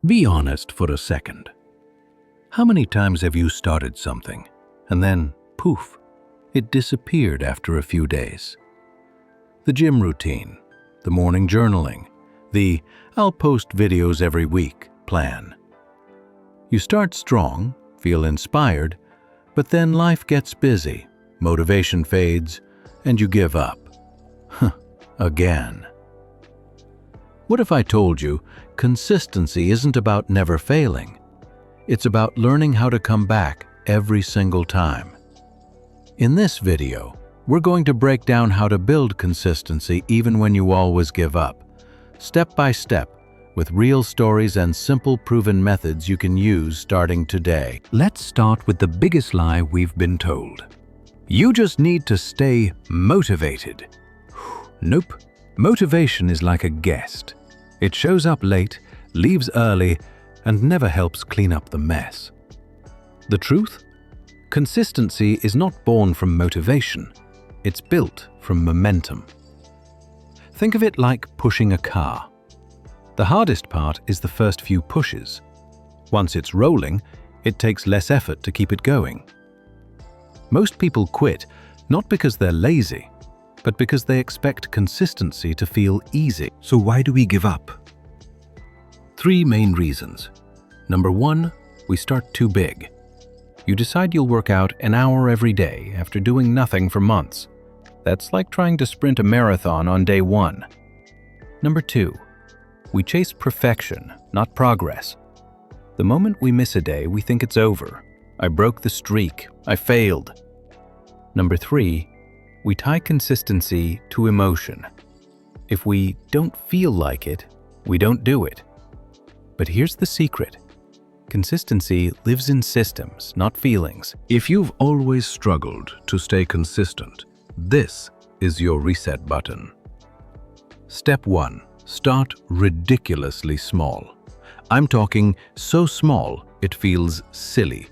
Be honest for a second. How many times have you started something, and then, poof, it disappeared after a few days? The gym routine, the morning journaling, the "I'll post videos every week" plan. You start strong, feel inspired, but then life gets busy, motivation fades, and you give up. Again. What if I told you consistency isn't about never failing? It's about learning how to come back every single time. In this video, we're going to break down how to build consistency even when you always give up, step by step, with real stories and simple proven methods you can use starting today. Let's start with the biggest lie we've been told. You just need to stay motivated. Nope. Motivation is like a guest. It shows up late, leaves early, and never helps clean up the mess. The truth? Consistency is not born from motivation. It's built from momentum. Think of it like pushing a car. The hardest part is the first few pushes. Once it's rolling, it takes less effort to keep it going. Most people quit not because they're lazy, but because they expect consistency to feel easy. So why do we give up? 3 main reasons. Number 1, we start too big. You decide you'll work out an hour every day after doing nothing for months. That's like trying to sprint a marathon on day 1. Number 2, we chase perfection, not progress. The moment we miss a day, we think it's over. I broke the streak. I failed. Number 3, we tie consistency to emotion. If we don't feel like it, we don't do it. But here's the secret. Consistency lives in systems, not feelings. If you've always struggled to stay consistent, this is your reset button. Step 1. Start ridiculously small. I'm talking so small it feels silly.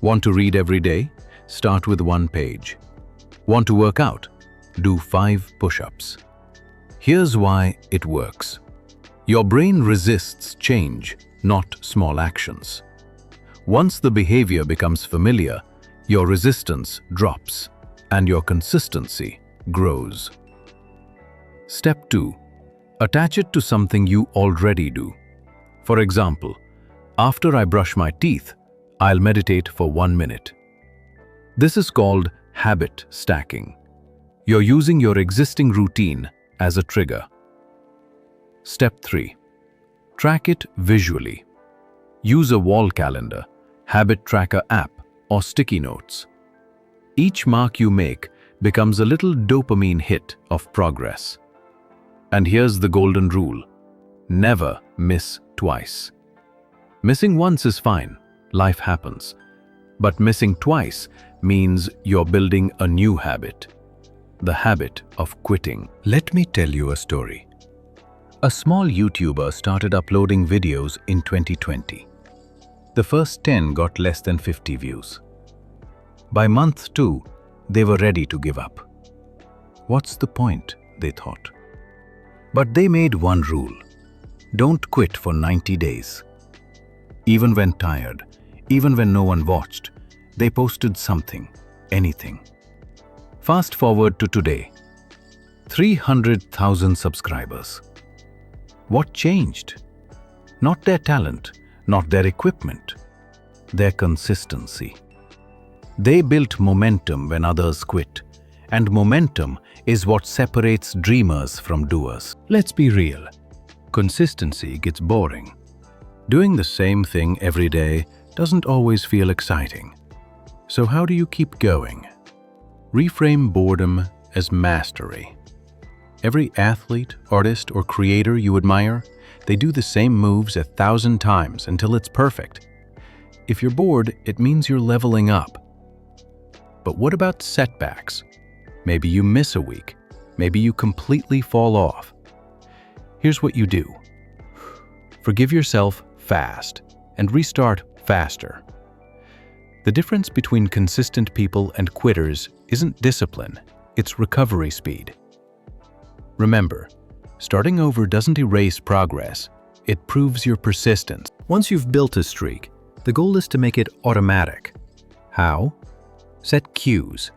Want to read every day? Start with 1 page. Want to work out? Do 5 push-ups. Here's why it works. Your brain resists change, not small actions. Once the behavior becomes familiar, your resistance drops and your consistency grows. Step 2. Attach it to something you already do. For example, after I brush my teeth, I'll meditate for 1 minute. This is called habit stacking. You're using your existing routine as a trigger. Step 3. Track it visually. Use a wall calendar, habit tracker app, or sticky notes. Each mark you make becomes a little dopamine hit of progress. And here's the golden rule. Never miss twice. Missing once is fine, life happens. But missing twice means you're building a new habit. The habit of quitting. Let me tell you a story. A small YouTuber started uploading videos in 2020. The first 10 got less than 50 views. By month 2, they were ready to give up. What's the point, they thought. But they made one rule. Don't quit for 90 days. Even when tired, even when no one watched, they posted something, anything. Fast forward to today. 300,000 subscribers. What changed? Not their talent, not their equipment, their consistency. They built momentum when others quit, and momentum is what separates dreamers from doers. Let's be real. Consistency gets boring. Doing the same thing every day doesn't always feel exciting. So how do you keep going? Reframe boredom as mastery. Every athlete, artist, or creator you admire, they do the same moves 1,000 times until it's perfect. If you're bored, it means you're leveling up. But what about setbacks? Maybe you miss a week. Maybe you completely fall off. Here's what you do. Forgive yourself fast and restart faster. The difference between consistent people and quitters isn't discipline, it's recovery speed. Remember, starting over doesn't erase progress, It proves your persistence. Once you've built a streak, the goal is to make it automatic. How? Set cues.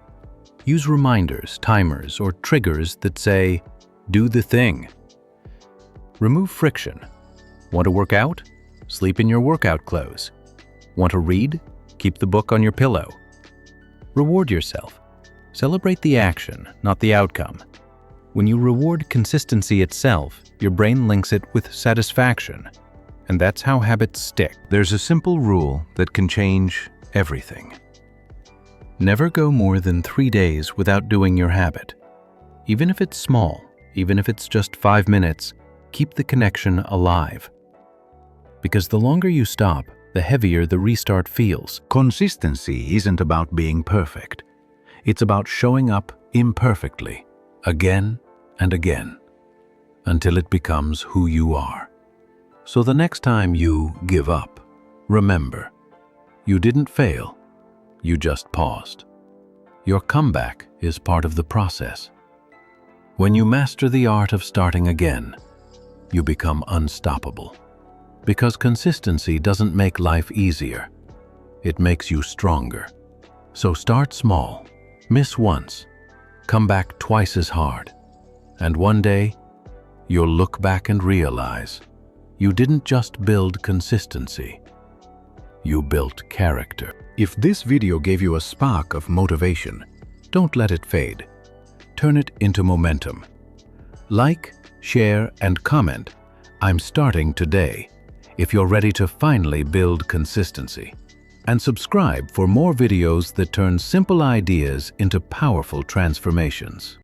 Use reminders, timers, or triggers that say, "Do the thing." Remove friction. Want to work out? Sleep in your workout clothes. Want to read? Keep the book on your pillow. Reward yourself. Celebrate the action, not the outcome. When you reward consistency itself, your brain links it with satisfaction. And that's how habits stick. There's a simple rule that can change everything. Never go more than 3 days without doing your habit. Even if it's small, even if it's just 5 minutes, keep the connection alive. Because the longer you stop, the heavier the restart feels. Consistency isn't about being perfect. It's about showing up imperfectly, again and again, until it becomes who you are. So the next time you give up, remember, you didn't fail, you just paused. Your comeback is part of the process. When you master the art of starting again, you become unstoppable. Because consistency doesn't make life easier, it makes you stronger. So start small, miss once, come back twice as hard, and one day, you'll look back and realize you didn't just build consistency, you built character. If this video gave you a spark of motivation, don't let it fade. Turn it into momentum. Like, share, and comment, "I'm starting today," if you're ready to finally build consistency. And subscribe for more videos that turn simple ideas into powerful transformations.